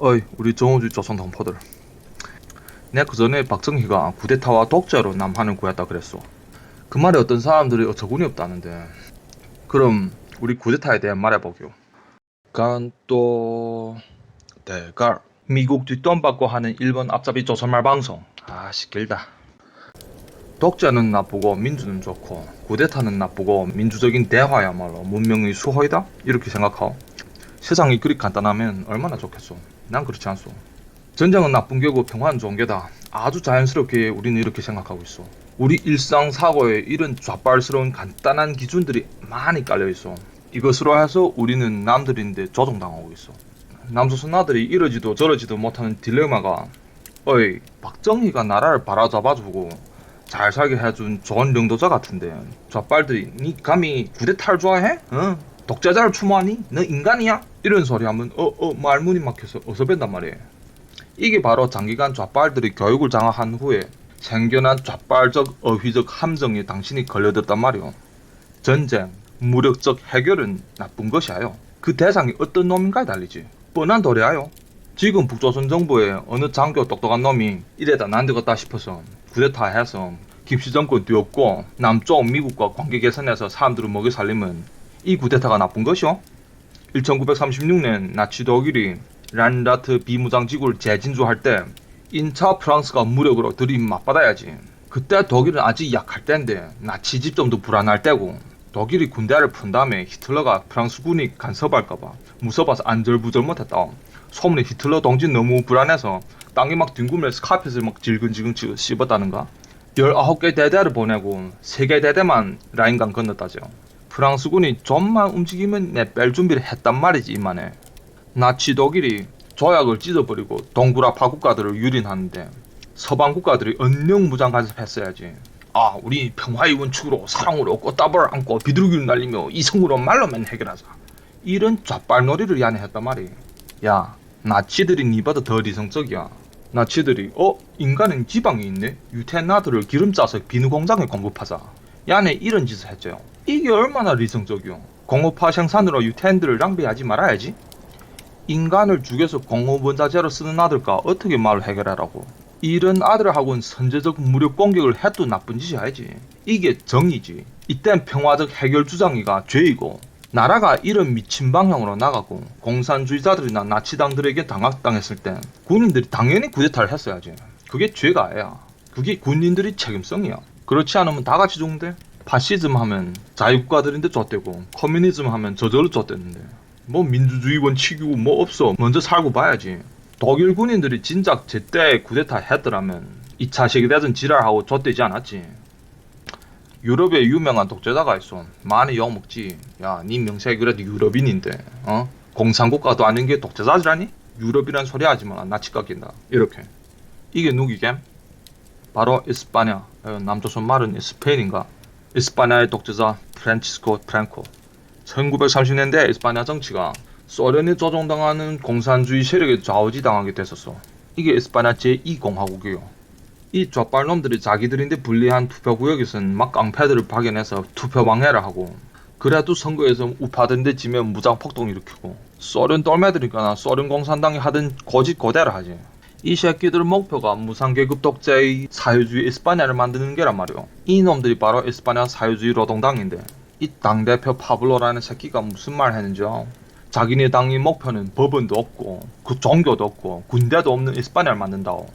어이, 우리 정우주 조선 동포들. 내가 그 전에 박정희가 쿠데타와 독재로 남한을 구했다 그랬어. 그 말에 어떤 사람들이 어처구니 없다는데. 그럼 우리 쿠데타에 대해 말해보기요. 간또 대갈. 미국 뒷돈받고 하는 일본 앞잡이 조선말 방송. 길다. 독재는 나쁘고 민주는 좋고 쿠데타는 나쁘고 민주적인 대화야말로 문명의 수호이다? 이렇게 생각하오. 세상이 그리 간단하면 얼마나 좋겠소. 난 그렇지 않소. 전쟁은 나쁜 게고 평화는 좋은 게다. 아주 자연스럽게 우리는 이렇게 생각하고 있어. 우리 일상사고에 이런 좌빨스러운 간단한 기준들이 많이 깔려있어. 이것으로 해서 우리는 남들인데 조종당하고 있어. 남조선 아들이 이러지도 저러지도 못하는 딜레마가, 어이, 박정희가 나라를 바로잡아주고 잘 살게 해준 좋은領導자 같은데 좌빨들이 니 감히 쿠데타를 좋아해? 독재자를 추모하니? 너 인간이야? 이런 소리 하면 말문이 막혀서 어서 뺀단 말이에요. 이게 바로 장기간 좌빨들이 교육을 장악한 후에 생겨난 좌빨적 어휘적 함정에 당신이 걸려들단 말이오. 전쟁, 무력적 해결은 나쁜 것이야요. 그 대상이 어떤 놈인가에 달리지. 뻔한 도리야요. 지금 북조선 정부에 어느 장교 똑똑한 놈이 이래다 난되겠다 싶어서 쿠데타 해서 김씨 정권 뒤엎고 남쪽 미국과 관계 개선해서 사람들을 먹여 살리면 이 쿠데타가 나쁜 것이오? 1936년 나치 독일이 란라트 비무장지구를 재진주할 때 인차 프랑스가 무력으로 들이맞받아야지. 그때 독일은 아직 약할 때인데 나치 집정도 불안할 때고, 독일이 군대를 푼 다음에 히틀러가 프랑스군이 간섭할까봐 무서워서 안절부절 못했다. 소문에 히틀러 동지 너무 불안해서 땅에 막 뒹굴면서 카펫을 막 질근질근 씹었다는가. 19개 대대를 보내고 3개 대대만 라인강 건넜다죠. 프랑스군이 좀만 움직이면 내뺄 준비를 했단 말이지. 이만해. 나치 독일이 조약을 찢어버리고 동구라파 국가들을 유린하는데 서방 국가들이 언령무장 간섭했어야지. 우리 평화의 원칙으로 사랑으로 꽃다발을 안고 비둘기를 날리며 이성으로 말로만 해결하자. 이런 좌빨놀이를 야네 했단 말이. 야, 나치들이 니보다 더 이성적이야. 나치들이 인간은 지방이 있네? 유태나들을 기름 짜서 비누 공장에 공급하자. 야네 이런 짓을 했죠. 이게 얼마나 리성적이요. 공업화 생산으로 유태인들을 낭비하지 말아야지. 인간을 죽여서 공업원자재로 쓰는 아들과 어떻게 말을 해결하라고. 이런 아들하고는 선제적 무력 공격을 해도 나쁜 짓이 아니지. 이게 정의지. 이땐 평화적 해결 주장이가 죄이고, 나라가 이런 미친 방향으로 나가고 공산주의자들이나 나치당들에게 장악당했을 땐 군인들이 당연히 쿠데타를 했어야지. 그게 죄가 아니야. 그게 군인들이 책임성이야. 그렇지 않으면 다 같이 죽는데. 파시즘 하면 자유국가들인데 좆되고, 커뮤니즘 하면 저절로 좆되는데. 뭐 민주주의 원칙이고 뭐 없어. 먼저 살고 봐야지. 독일 군인들이 진작 제때 쿠데타 했더라면 2차 세계대전 지랄하고 좆되지 않았지. 유럽에 유명한 독재자가 있어. 많이 욕먹지. 야, 니 명색이 그래도 유럽인인데 공산국가도 아닌 게 독재자지라니? 유럽이란 소리 하지마. 나치 깎인다. 이렇게. 이게 누구게? 바로 이스파냐. 남조선 말은 스페인인가? 이스파냐의 독재자 프란치스코 프랑코. 1930년대 이스파냐 정치가 소련에 조종당하는 공산주의 세력에 좌우지당하게 됐었어. 이게 이스파냐 제2공화국이요. 이 좌빨놈들이 자기들인데 불리한 투표구역에선 막 깡패들을 파견해서 투표방해를 하고, 그래도 선거에서 우파들인데 지면 무장폭동 일으키고, 소련 똘매들이니까 소련 공산당이 하던 고짓 고대를 하지. 이 새끼들 목표가 무상계급 독재의 사회주의 이스파냐를 만드는 게란 말이오. 이 놈들이 바로 이스파냐 사회주의 노동당인데, 이 당대표 파블로라는 새끼가 무슨 말 했는지요? 자기네 당의 목표는 법원도 없고 그 종교도 없고 군대도 없는 이스파냐를 만든다오.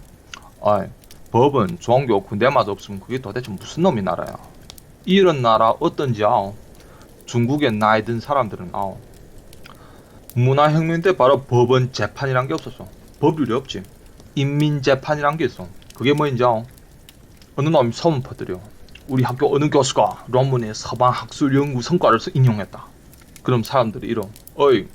법은, 종교, 군대마저 없으면 그게 도대체 무슨 놈이 나라야. 이런 나라 어떤지 아오? 중국에 나이 든 사람들은 아오. 문화혁명 때 바로 법원 재판이란 게 없었어. 법률이 없지. 인민재판이란 게 있어. 그게 뭐인지 아오? 어느 놈이 소문 퍼뜨려. 우리 학교 어느 교수가 논문에 서방 학술 연구 성과를 인용했다. 그럼 사람들이 이러.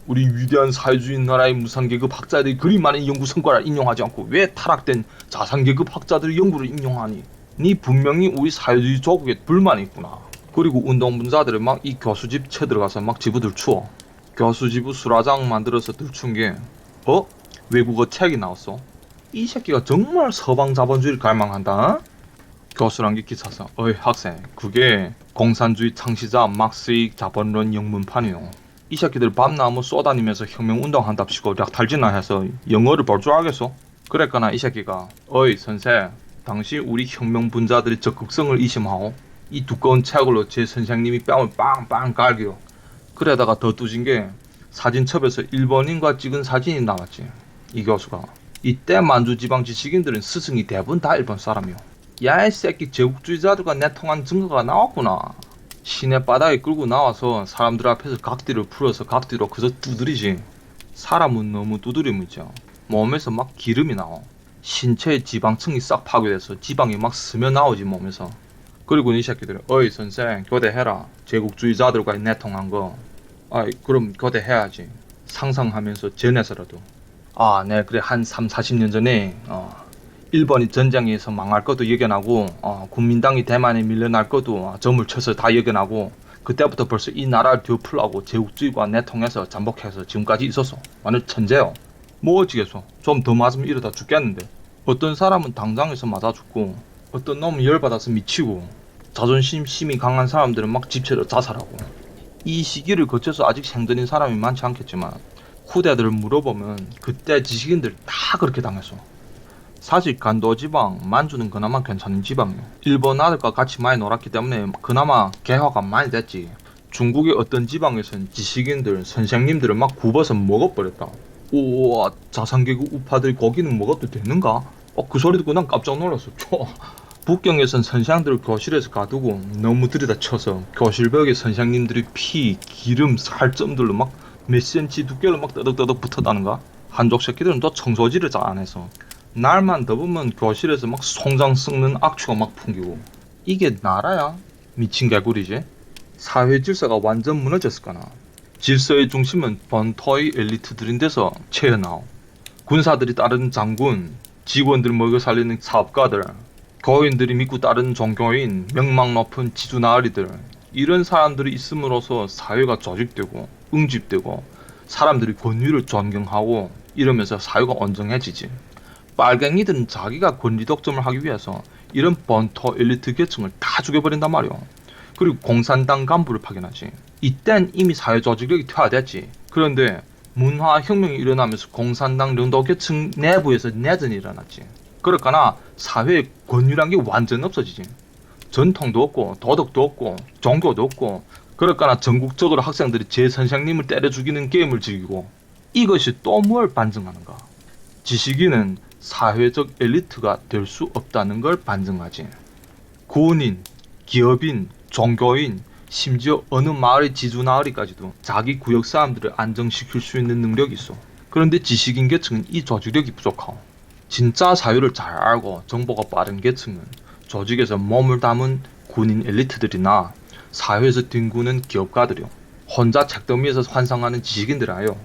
우리 위대한 사회주의 나라의 무상계급 학자들이 그리 많은 연구 성과를 인용하지 않고 왜 타락된 자산계급 학자들의 연구를 인용하니? 니 분명히 우리 사회주의 조국에 불만이 있구나. 그리고 운동분자들이 막 이 교수집 쳐들어가서 막 집어 들추어. 교수집을 수라장 만들어서 들춘 게 외국어 책이 나왔어. 이 새끼가 정말 서방 자본주의를 갈망한다. 교수란 게 기사서. 학생, 그게 공산주의 창시자 막스의 자본론 영문판이요. 이 새끼들 밤나무 쏘다니면서 혁명운동한답시고 약탈진나 해서 영어를 볼 줄 알겠어? 그랬거나 이 새끼가 어이 선생, 당신 우리 혁명분자들의 적극성을 의심하오? 이 두꺼운 책으로 제 선생님이 뺨을 빵빵 갈겨. 그래다가 더 뚜진 게 사진첩에서 일본인과 찍은 사진이 나왔지. 이 교수가. 이때 만주지방 지식인들은 스승이 대부분 다 일본 사람이요. 야 이 새끼, 제국주의자들과 내통한 증거가 나왔구나. 시내 바닥에 끌고 나와서 사람들 앞에서 각디를 풀어서 각디로 그저 두드리지. 사람은 너무 두드리면 있죠. 몸에서 막 기름이 나와. 신체의 지방층이 싹 파괴돼서 지방이 막 스며 나오지 몸에서. 그리고 이 새끼들 어이 선생 교대해라. 제국주의자들과 내통한 거. 아이 그럼 교대해야지. 상상하면서 전해서라도. 아 네 그래 한 30-40년 전에 일본이 전쟁에서 망할 것도 예견하고 국민당이 대만에 밀려날 것도 점을 쳐서 다 예견하고 그때부터 벌써 이 나라를 뒤엎으려고 제국주의와 내통해서 잠복해서 지금까지 있었어. 완전 천재요. 뭐 어찌겠어. 좀 더 맞으면 이러다 죽겠는데. 어떤 사람은 당장에서 맞아 죽고 어떤 놈은 열받아서 미치고 자존심이 강한 사람들은 막 집체로 자살하고. 이 시기를 거쳐서 아직 생존인 사람이 많지 않겠지만 후대들을 물어보면 그때 지식인들 다 그렇게 당했어. 사실 간도 지방, 만주는 그나마 괜찮은 지방이요. 일본 아들과 같이 많이 놀았기 때문에 그나마 개화가 많이 됐지. 중국의 어떤 지방에선 지식인들, 선생님들을 막 굽어서 먹어버렸다. 우와, 자상계급 우파들 거기는 먹어도 되는가? 그 소리 듣고 난 깜짝 놀랐어. 북경에선 선생들을 교실에서 가두고 너무 들이다쳐서 교실벽에 선생님들이 피, 기름, 살점들로 막 몇 센치 두께로 막 떠덕떠덕 붙었다는가? 한족 새끼들은 또 청소지를 잘 안 해서 날만 더우면 교실에서 막 송장 썩는 악취가 막 풍기고. 이게 나라야? 미친 개구리지? 사회 질서가 완전 무너졌을까나. 질서의 중심은 번터의 엘리트들인데서 채어나오. 군사들이 따르는 장군, 직원들 먹여 살리는 사업가들, 거인들이 믿고 따르는 종교인, 명망 높은 지주나으리들, 이런 사람들이 있음으로써 사회가 조직되고 응집되고 사람들이 권위를 존경하고 이러면서 사회가 온정해지지. 빨갱이들은 자기가 권리 독점을 하기 위해서 이런 번터 엘리트 계층을 다 죽여버린단 말이오. 그리고 공산당 간부를 파견하지. 이땐 이미 사회 조직력이 퇴화됐지. 그런데 문화혁명이 일어나면서 공산당領導 계층 내부에서 내전이 일어났지. 그러니까 사회의 권위란 게 완전 없어지지. 전통도 없고 도덕도 없고 종교도 없고. 그러니까 전국적으로 학생들이 제 선생님을 때려 죽이는 게임을 즐기고. 이것이 또 뭘 반증하는가? 지식인은 사회적 엘리트가 될 수 없다는 걸 반증하지. 군인, 기업인, 종교인, 심지어 어느 마을의 지주나으리까지도 자기 구역 사람들을 안정시킬 수 있는 능력이 있어. 그런데 지식인 계층은 이 조직력이 부족하오. 진짜 사회를 잘 알고 정보가 빠른 계층은 조직에서 몸을 담은 군인 엘리트들이나 사회에서 뒹구는 기업가들이요. 혼자 책더미에서 환상하는 지식인들이에요.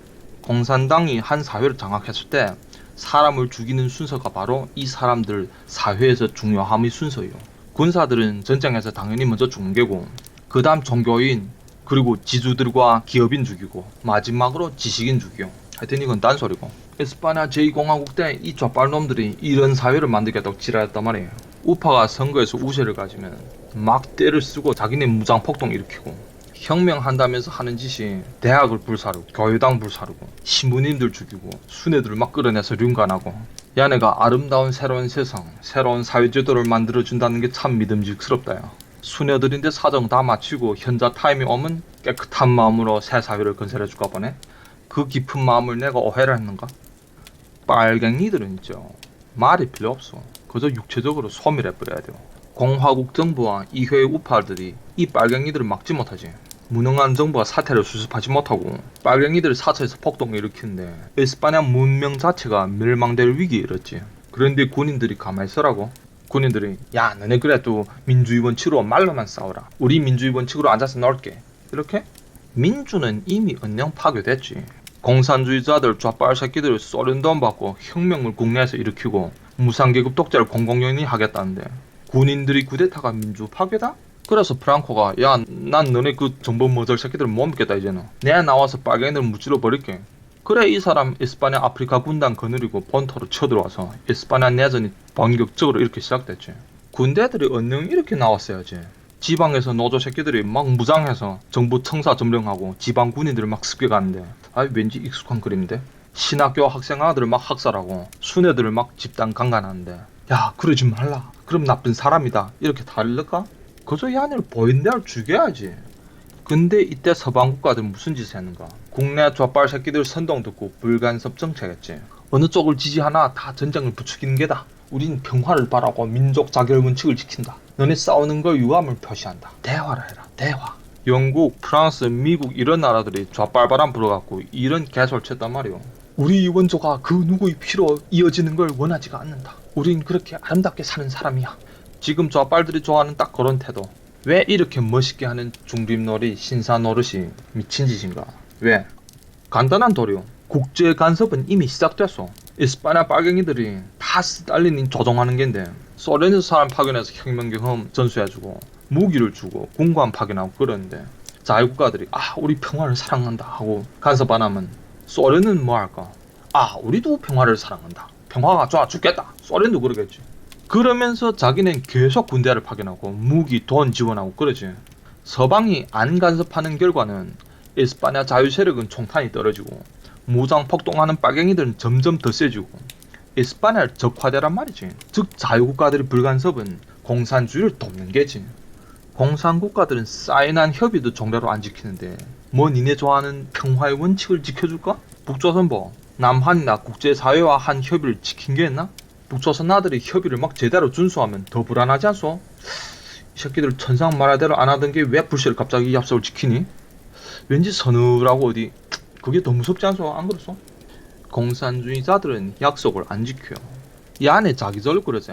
공산당이 한 사회를 장악했을 때 사람을 죽이는 순서가 바로 이 사람들 사회에서 중요함의 순서예요. 군사들은 전쟁에서 당연히 먼저 죽는 게고 그 다음 종교인 그리고 지주들과 기업인 죽이고 마지막으로 지식인 죽이요. 하여튼 이건 딴소리고. 에스파냐 제2공화국 때 이 족발놈들이 이런 사회를 만들겠다고 지랄했단 말이에요. 우파가 선거에서 우세를 가지면 막 떼를 쓰고 자기네 무장폭동 일으키고 혁명한다면서 하는 짓이 대학을 불사르고 교회당 불사르고 신부님들 죽이고 순애들 막 끌어내서 륜간하고. 야네가 아름다운 새로운 세상, 새로운 사회제도를 만들어준다는 게 참 믿음직스럽다. 야. 수녀들인데 사정 다 마치고 현자 타임이 오면 깨끗한 마음으로 새 사회를 건설해줄까 보네. 그 깊은 마음을 내가 오해를 했는가? 빨갱이들은 있죠. 말이 필요 없어. 그저 육체적으로 소멸해버려야 돼요. 공화국 정부와 이회의 우파들이 이 빨갱이들을 막지 못하지. 무능한 정부가 사태를 수습하지 못하고 빨갱이들을 사처에서 폭동을 일으키는데 에스파냐 문명 자체가 멸망될 위기에 이르렀지. 그런데 군인들이 가만히 있으라고? 군인들이 야 너네 그래도 민주주의 원칙으로 말로만 싸워라. 우리 민주주의 원칙으로 앉아서 놀게. 이렇게? 민주는 이미 언령 파괴됐지. 공산주의자들 좌빨 새끼들 쏘는 돈 받고 혁명을 국내에서 일으키고 무상계급 독재를 공공연히 하겠다는데 군인들이 쿠데타가 민주 파괴다? 그래서 프랑코가 야 난 너네 그 정보 머절 새끼들 못 믿겠다 이제는. 내가 나와서 빨갱이들 무찌러 버릴게. 그래 이 사람 에스파냐 아프리카 군단 거느리고 본토로 쳐들어와서 에스파냐 내전이 본격적으로 이렇게 시작됐지. 군대들이 언능 이렇게 나왔어야지. 지방에서 노조 새끼들이 막 무장해서 정부 청사 점령하고 지방 군인들을 막 습격하는데 왠지 익숙한 그림인데. 신학교 학생 아들을 막 학살하고 순애들을 막 집단 강간하는데 야 그러지 말라 그럼 나쁜 사람이다 이렇게 달릴까? 그저 이 아이를 보인대로 죽여야지. 근데 이때 서방 국가들 무슨 짓을 했는가? 국내 족발 새끼들 선동 듣고 불간섭 정책했지. 어느 쪽을 지지하나 다 전쟁을 부추기는 게다. 우린 평화를 바라고 민족 자결 원칙을 지킨다. 너네 싸우는 걸 유감을 표시한다. 대화를 해라. 대화. 영국, 프랑스, 미국 이런 나라들이 족발바람 불어갖고 이런 개소를 쳤단 말이오. 우리 원조가 그 누구의 피로 이어지는 걸 원하지가 않는다. 우린 그렇게 아름답게 사는 사람이야. 지금 족발들이 좋아하는 딱 그런 태도. 왜 이렇게 멋있게 하는 중립놀이 신사 노릇이 미친 짓인가? 왜? 간단한 도리요. 국제 간섭은 이미 시작됐어. 이스파냐 빨갱이들이 다 스탈린이 조종하는 겐데 소련에서 사람 파견해서 혁명 경험 전수해주고 무기를 주고 군관 파견하고 그러는데 자유국가들이 우리 평화를 사랑한다 하고 간섭 안 하면 소련은 뭐 할까? 우리도 평화를 사랑한다. 평화가 좋아 죽겠다. 소련도 그러겠지. 그러면서 자기는 계속 군대를 파견하고 무기, 돈 지원하고 그러지. 서방이 안 간섭하는 결과는 이스파냐 자유 세력은 총탄이 떨어지고 무장 폭동하는 빨갱이들은 점점 더 세지고 이스파냐를 적화되란 말이지. 즉 자유국가들의 불간섭은 공산주의를 돕는 게지. 공산국가들은 사인한 협의도 정례로 안 지키는데 뭐 니네 좋아하는 평화의 원칙을 지켜줄까? 북조선보 남한이나 국제사회와 한 협의를 지킨 게 있나? 북조선 아들이 협의를 막 제대로 준수하면 더 불안하지 않소? 이 새끼들 천상 말하대로 안 하던 게 왜 불시를 갑자기 약속을 지키니? 왠지 서늘하고 어디 그게 더 무섭지 않소? 안 그렇소? 공산주의자들은 약속을 안 지켜요. 이 안에 자기들 그러지.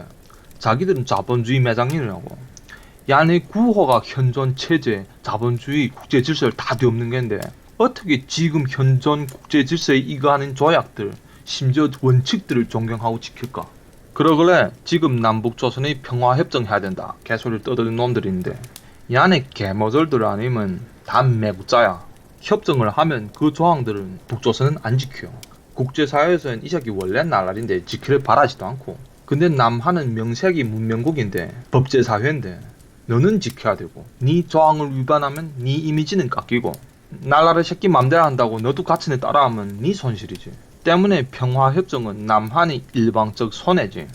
자기들은 자본주의 매장인이라고. 이 안에 구호가 현존 체제, 자본주의, 국제 질서를 다 뒤엎는 게인데 어떻게 지금 현존 국제 질서에 이거하는 조약들, 심지어 원칙들을 존경하고 지킬까? 그러길래 지금 남북조선의 평화협정 해야 된다 개소리를 떠드는 놈들이 있는데 이 안에 개머들들 아니면 다 매국자야. 협정을 하면 그 조항들은 북조선은 안 지켜요. 국제사회에서는 이 새끼 원래 날라리인데 지키를 바라지도 않고 근데 남한은 명색이 문명국인데 법제사회인데 너는 지켜야 되고 네 조항을 위반하면 네 이미지는 깎이고 날라리 새끼 맘대로 한다고 너도 같이 따라하면 네 손실이지. 때문에 평화협정은 남한이 일방적 손해지.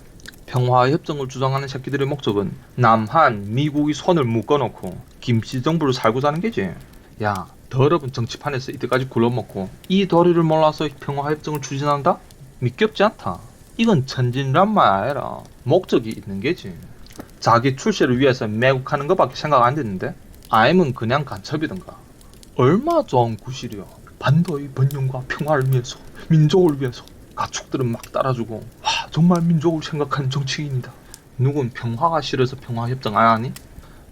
평화협정을 주장하는 새끼들의 목적은 남한, 미국이 손을 묶어놓고 김씨정부를 살고자 하는 게지. 야, 더러운 정치판에서 이때까지 굴러먹고 이 도리를 몰라서 평화협정을 추진한다? 믿겹지 않다. 이건 천진란말 아니라 목적이 있는 게지. 자기 출세를 위해서 매국하는 것밖에 생각 안 됐는데? 아니면 그냥 간첩이던가. 얼마 좋은 구실이야. 반도의 번영과 평화를 위해서, 민족을 위해서 가축들은 막 따라주고 정말 민족을 생각하는 정치인이다. 누군 평화가 싫어서 평화협정 안 하니?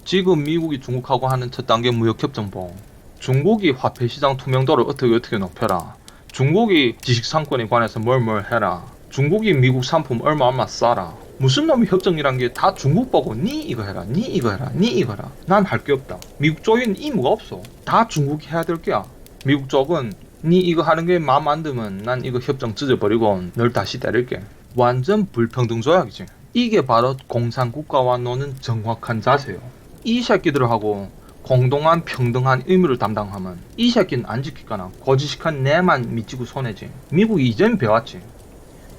지금 미국이 중국하고 하는 첫 단계 무역협정 보. 중국이 화폐시장 투명도를 어떻게 높여라. 중국이 지식상권에 관해서 뭘 해라. 중국이 미국 상품 얼마 싸라. 무슨 놈의 협정이란 게 다 중국 보고 니 이거 해라, 니 이거 해라, 니 이거 해라. 난 할 게 없다. 미국 쪽에는 의무가 없어. 다 중국이 해야 될 게야. 미국 쪽은 니 이거 하는 게 마음 안 들면 난 이거 협정 찢어버리고 널 다시 때릴게. 완전 불평등 조약이지. 이게 바로 공산국가와 노는 정확한 자세요. 이 새끼들하고 공동한 평등한 의무를 담당하면 이 새끼는 안 지키거나 고지식한 내만 미치고 손해지. 미국이 이전 배웠지.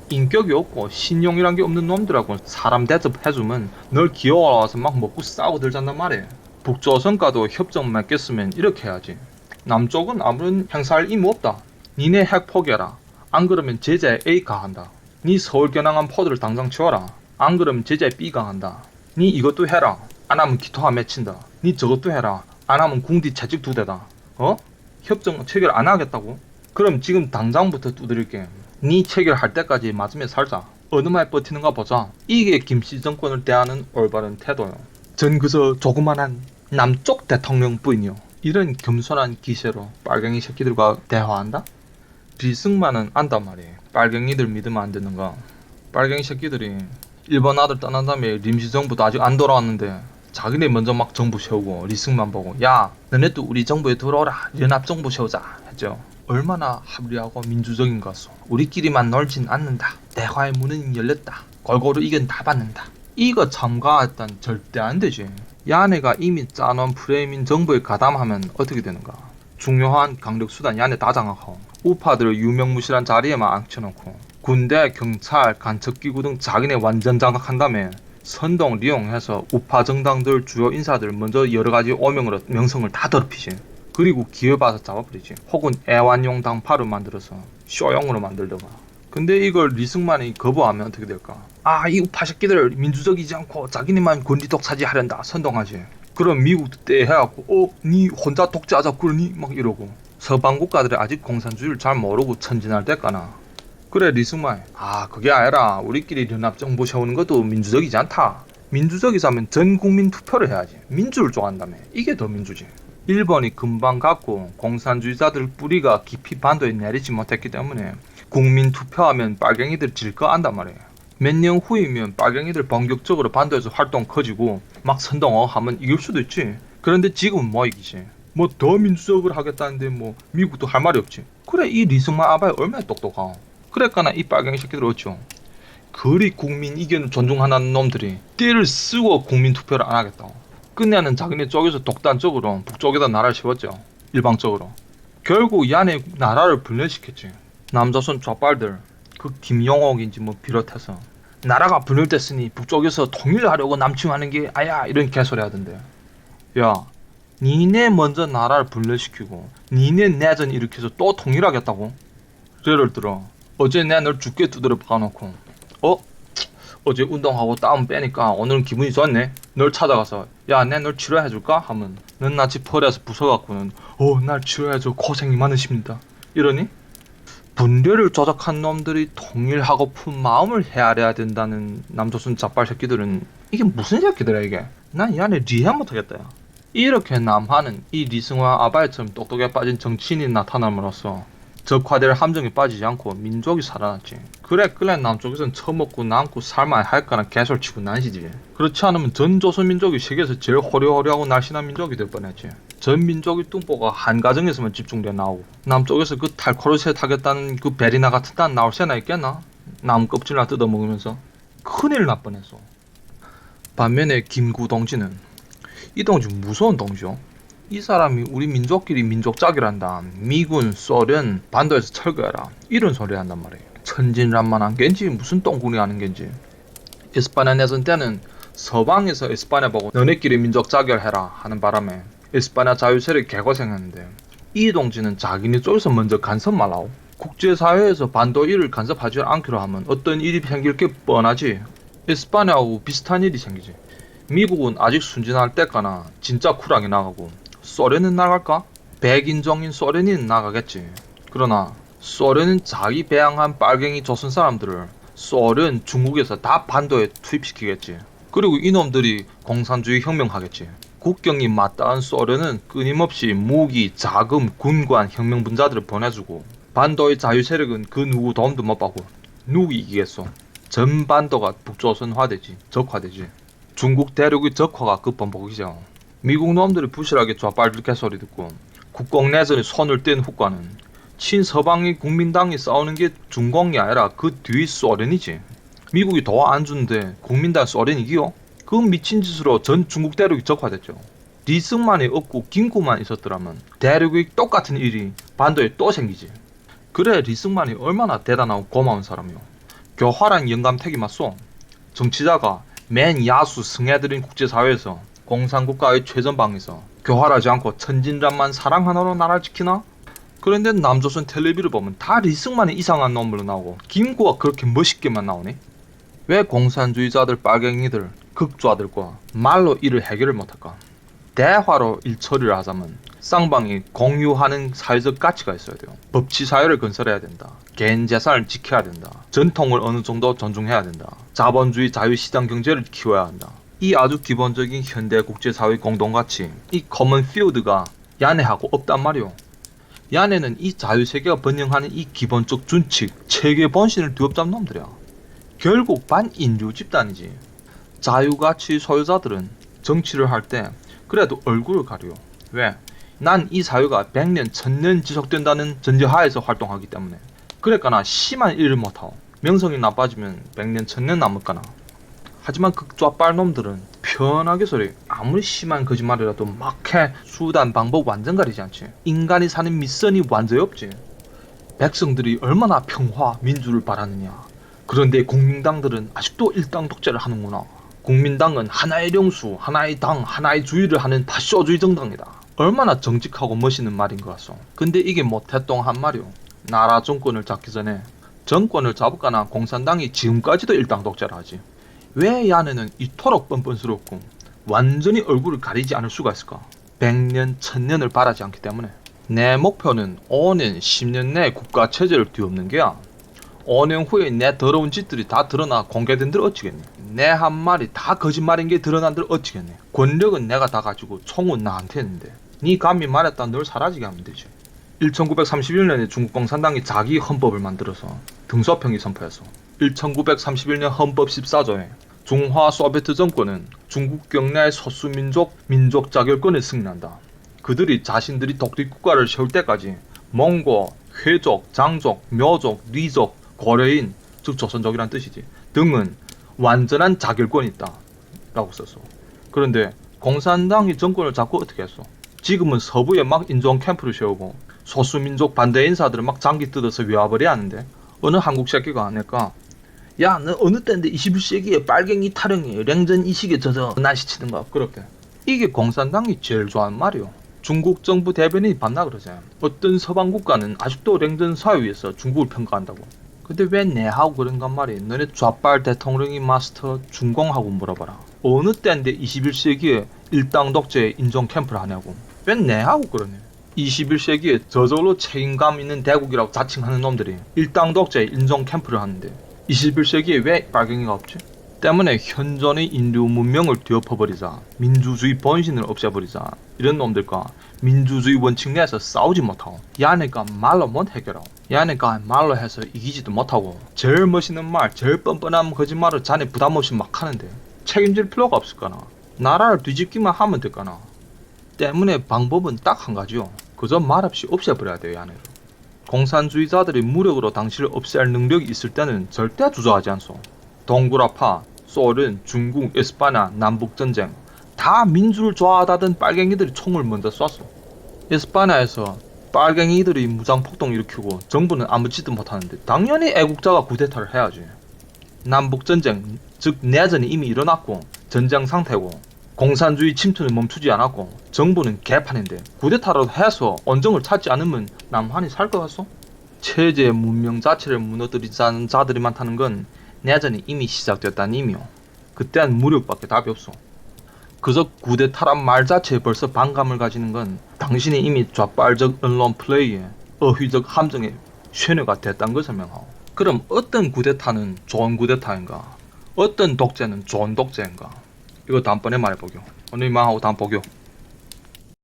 인격이 없고 신용이란 게 없는 놈들하고 사람 대접해주면 널 기어와서 막 먹고 싸우고 들잔단 말이야. 북조선과도 협정 맺겠으면 이렇게 해야지. 남쪽은 아무런 행사할 의무 없다. 니네 핵 포기해라. 안 그러면 제재에 A 가한다. 니 서울 겨냥한 포드를 당장 치워라. 안 그러면 제재에 B 가한다. 니 이것도 해라. 안 하면 기토화 맺힌다. 니 저것도 해라. 안 하면 궁디 채찍 2대다. 협정 체결 안 하겠다고? 그럼 지금 당장부터 두드릴게. 니 체결할 때까지 맞으면 살자. 어느 말 버티는가 보자. 이게 김씨 정권을 대하는 올바른 태도요. 전 그저 조그만한 남쪽 대통령 뿐이요. 이런 겸손한 기세로 빨갱이 새끼들과 대화한다? 비승만은 안단 말이에요. 빨갱이들 믿으면 안 되는 거. 빨갱이 새끼들이 일본 아들 떠난 다음에 임시정부도 아직 안 돌아왔는데 자기네 먼저 막 정부 세우고 리승만 보고 야 너네도 우리 정부에 들어오라 연합정부 세우자 했죠. 얼마나 합리하고 민주적인 것소. 우리끼리만 놀진 않는다. 대화의 문은 열렸다. 골고루 이견 다 받는다. 이거 참가했단 절대 안 되지. 야네가 이미 짜놓은 프레임인 정보에 가담하면 어떻게 되는가? 중요한 강력수단 야네 다 장악하고 우파들을 유명무실한 자리에만 앉혀놓고 군대, 경찰, 간첩기구 등 자기네 완전 장악한 다음에 선동 리용해서 우파 정당들 주요 인사들 먼저 여러가지 오명으로 명성을 다 더럽히지. 그리고 기회봐서 잡아버리지. 혹은 애완용 당파를 만들어서 쇼용으로 만들던가. 근데 이걸 리승만이 거부하면 어떻게 될까? 아, 이 우파 새끼들 민주적이지 않고 자기네만 권리 독차지하련다 선동하지. 그럼 미국도 때 해갖고 니 혼자 독재하자 그러니? 막 이러고. 서방 국가들이 아직 공산주의를 잘 모르고 천진할 때까나. 그래 리승만, 그게 아니라 우리끼리 연합정부 세우는 것도 민주적이지 않다. 민주적이자면 전 국민 투표를 해야지. 민주를 좋아한다며. 이게 더 민주지. 일본이 금방 갔고 공산주의자들 뿌리가 깊이 반도에 내리지 못했기 때문에 국민 투표하면 빨갱이들 질 거 안단 말이에요. 몇 년 후이면 빨갱이들 본격적으로 반도에서 활동 커지고 막 선동어 하면 이길 수도 있지. 그런데 지금은 뭐 이기지? 뭐 더 민주적으로 하겠다는데 뭐 미국도 할 말이 없지. 그래 이 리승만 아바이 얼마나 똑똑하오. 그랬거나 이 빨갱이 새끼들 어쩌. 그리 국민 의견을 존중하는 놈들이 띠를 쓰고 국민 투표를 안 하겠다. 끝내는 자기네 쪽에서 독단적으로 북쪽에다 나라를 세웠죠. 일방적으로. 결국 야네 나라를 분열시켰지. 남조선 좌빨들 그 김용옥인지 뭐 비롯해서 나라가 분열됐으니 북쪽에서 통일하려고 남침하는 게 아야 이런 개소리 하던데. 야, 니네 먼저 나라를 분열시키고 니네 내전 일으켜서 또 통일하겠다고? 예를 들어 어제 내가 널 죽게 두드려 박아놓고 어제 운동하고 땀 빼니까 오늘은 기분이 좋았네. 널 찾아가서 야, 내 널 치료해줄까? 하면 넌 나치 펄에서 부숴갖고는 날 치료해줘 고생이 많으십니다. 이러니? 분열을 조작한 놈들이 통일하고픈 마음을 헤아려야 된다는 남조선 자빨 새끼들은 이게 무슨 새끼들이야 이게. 난 이 안에 이해 못하겠다. 야. 이렇게 남한은 이 리승화 아바이처럼 똑똑에 빠진 정치인이 나타남으로써 적화될 함정에 빠지지 않고 민족이 살아났지. 그래 남쪽에선 처먹고 남고 살만 할까나 개솔치고 난시지. 그렇지 않으면 전 조선민족이 세계에서 제일 호려호려하고 날씬한 민족이 될 뻔했지. 전 민족의 뚱보가 한 가정에서만 집중돼 나오고 남쪽에서 그 탈코르세 타겠다는 그 베리나 같은 딴 나올 새나 있겠나? 남 껍질나 뜯어먹으면서 큰일 날 뻔했어. 반면에 김구 동지는 이 동지 무서운 동지요. 이 사람이 우리 민족끼리 민족짝이란다. 미군, 소련, 반도에서 철거해라. 이런 소리 한단 말이에요. 천진난만한 겐지 무슨 똥구리 하는 겐지. 에스파냐 내전 때는 서방에서 에스파냐 보고 너네끼리 민족자결해라 하는 바람에 에스파냐 자유세력이 개고생했는데 이 동지는 자기네 쪽에서 먼저 간섭 말라오. 국제사회에서 반도 일을 간섭하지 않기로 하면 어떤 일이 생길 게 뻔하지. 에스파냐하고 비슷한 일이 생기지. 미국은 아직 순진할 때까나 진짜 쿨하게 나가고 소련은 나갈까? 백인종인 소련인 나가겠지. 그러나 소련은 자기 배양한 빨갱이 조선 사람들을 소련, 중국에서 다 반도에 투입시키겠지. 그리고 이놈들이 공산주의 혁명하겠지. 국경이 맞닿은 소련은 끊임없이 무기, 자금, 군관, 혁명분자들을 보내주고 반도의 자유세력은 그 누구 도움도 못 받고 누구 이기겠어. 전 반도가 북조선화되지, 적화되지. 중국 대륙의 적화가 급반복이죠. 미국 놈들이 부실하게 좌빨들 개소리 듣고 국공내전에 손을 뗀 후과는 친서방의 국민당이 싸우는 게 중공이 아니라 그 뒤 소련이지. 미국이 더 안 주는데 국민당 소련이 이기요? 그 미친 짓으로 전 중국 대륙이 적화됐죠. 리승만이 없고 김구만 있었더라면 대륙의 똑같은 일이 반도에 또 생기지. 그래 리승만이 얼마나 대단하고 고마운 사람이요. 교활한 영감택이 맞소. 정치자가 맨 야수 승애들인 국제사회에서 공산국가의 최전방에서 교활하지 않고 천진난만 사랑 하나로 나라를 지키나? 그런데 남조선 텔레비를 보면 다 리승만이 이상한 놈으로 나오고 김구가 그렇게 멋있게만 나오네? 왜 공산주의자들 빨갱이들 극좌들과 말로 일을 해결을 못할까? 대화로 일 처리를 하자면 쌍방이 공유하는 사회적 가치가 있어야 돼요. 법치사회를 건설해야 된다. 개인 재산을 지켜야 된다. 전통을 어느 정도 존중해야 된다. 자본주의 자유시장 경제를 키워야 한다. 이 아주 기본적인 현대 국제사회 공동가치, 이 커먼 필드가 야네하고 없단 말이오. 야네는 이 자유세계가 번영하는 이 기본적 준칙, 체계 본신을 뒤엎잡는 놈들이야. 결국 반인류 집단이지. 자유가치 소유자들은 정치를 할 때 그래도 얼굴을 가려. 왜? 난 이 사회가 100년, 1000년 지속된다는 전제하에서 활동하기 때문에. 그러니까 나 심한 일을 못하고 명성이 나빠지면 100년, 1000년 남을까나. 하지만 극좌빨 놈들은 편하게 소리 아무리 심한 거짓말이라도 막해 수단 방법 완전 가리지 않지. 인간이 사는 미선이 완전히 없지. 백성들이 얼마나 평화 민주를 바라느냐. 그런데 국민당들은 아직도 일당 독재를 하는구나. 국민당은 하나의 령수, 하나의 당, 하나의 주의를 하는 파쇼주의 정당이다. 얼마나 정직하고 멋있는 말인 것 같소. 근데 이게 뭐 대똥한 말이오. 나라 정권을 잡기 전에 정권을 잡을까나 공산당이 지금까지도 일당 독재를 하지. 왜 이 안에는 이토록 뻔뻔스럽고 완전히 얼굴을 가리지 않을 수가 있을까? 100년, 1000년을 바라지 않기 때문에. 내 목표는 5년, 10년 내에 국가체제를 뒤엎는 게야. 5년 후에 내 더러운 짓들이 다 드러나 공개된들 어찌겠네. 내 한 말이 다 거짓말인 게 드러난들 어찌겠네. 권력은 내가 다 가지고 총은 나한테 있는데 네 감히 말했다 널 사라지게 하면 되지. 1931년에 중국 공산당이 자기 헌법을 만들어서 등소평이 선포했어. 1931년 헌법 14조에 중화 소비에트 정권은 중국 경내의 소수민족 민족 자결권을 승인한다. 그들이 자신들이 독립국가를 세울 때까지 몽고, 회족, 장족, 묘족, 리족, 고려인, 즉 조선족이란 뜻이지, 등은 완전한 자결권이 있다 라고 썼어. 그런데 공산당이 정권을 잡고 어떻게 했어? 지금은 서부에 막 인종 캠프를 세우고 소수민족 반대 인사들을 막 장기 뜯어서 외화벌이 하는데 어느 한국 새끼가 내가 야, 너 어느 때인데 21세기에 빨갱이 타령이 랭전 이식에 젖어 날씨치는 거야. 그렇게. 이게 공산당이 제일 좋아하는 말이요. 중국 정부 대변인이 봤나 그러지. 어떤 서방 국가는 아직도 랭전 사회에서 중국을 평가한다고. 근데 왜 내하고 그런가 말이. 너네 좌빨 대통령이 마스터 중공하고 물어봐라. 어느 때인데 21세기에 일당 독재 인종 캠프를 하냐고. 왜 내하고 그러네. 21세기에 저절로 책임감 있는 대국이라고 자칭하는 놈들이 일당 독재 인종 캠프를 하는데 21세기에 왜 빨갱이가 없지? 때문에 현존의 인류 문명을 뒤엎어버리자, 민주주의 본신을 없애버리자, 이런 놈들과 민주주의 원칙 내에서 싸우지 못하고, 야네가 말로 못 해결하고, 야네가 말로 해서 이기지도 못하고, 제일 멋있는 말, 제일 뻔뻔한 거짓말을 자네 부담없이 막 하는데 책임질 필요가 없을까나? 나라를 뒤집기만 하면 될까나? 때문에 방법은 딱 한 가지요. 그저 말없이 없애버려야 돼요, 야네를. 공산주의자들이 무력으로 당신을 없앨 능력이 있을 때는 절대 주저하지 않소. 동구라파, 소련, 중국, 에스파냐, 남북전쟁 다 민주를 좋아하다던 빨갱이들이 총을 먼저 쐈어. 에스파냐에서 빨갱이들이 무장폭동 일으키고 정부는 아무 짓도 못하는데 당연히 애국자가 쿠데타를 해야지. 남북전쟁, 즉 내전이 이미 일어났고 전쟁 상태고 공산주의 침투는 멈추지 않았고 정부는 개판인데 쿠데타라도 해서 언정을 찾지 않으면 남한이 살 것 같소? 체제의 문명 자체를 무너뜨리자는 자들이 많다는 건 내전이 이미 시작됐다는 의미요. 그때는 무력밖에 답이 없어. 그저 쿠데타란 말 자체에 벌써 반감을 가지는 건 당신이 이미 좌빨적 언론 플레이에 어휘적 함정에 쇠뇌가 됐다는 걸 설명하고. 그럼 어떤 쿠데타는 좋은 쿠데타인가? 어떤 독재는 좋은 독재인가? 이거 다음번에 말해보교. 오늘 이만하고 다음 보교.